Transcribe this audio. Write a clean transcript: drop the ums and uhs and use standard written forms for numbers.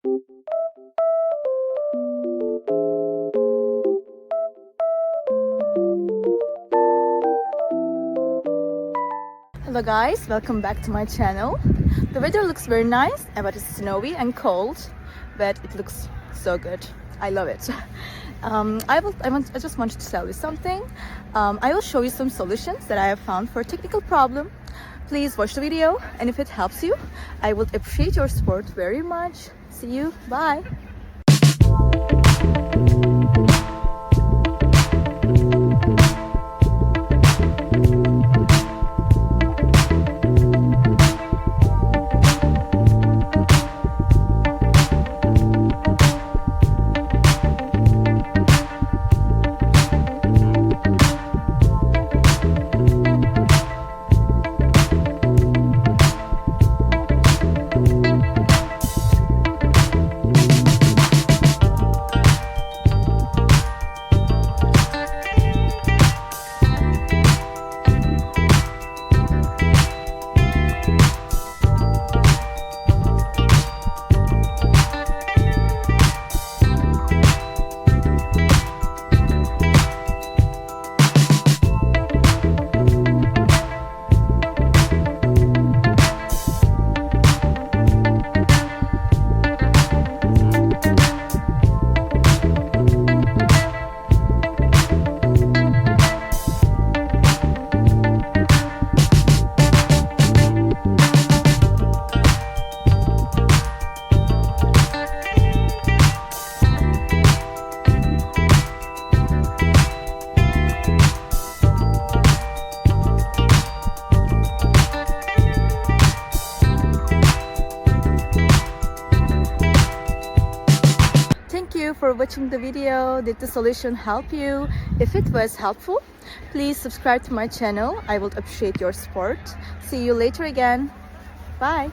Hello guys, welcome back to my channel. The weather looks very nice, but it's snowy and cold, but it looks so good. I love it. I just wanted to tell you something. I will show you some solutions that I have found for a technical problem. Please watch the video, and if it helps you, I would appreciate your support very much. See you, bye. Thank you for watching the video. Did the solution help you? If it was helpful, please subscribe to my channel. I would appreciate your support. See you later again. Bye.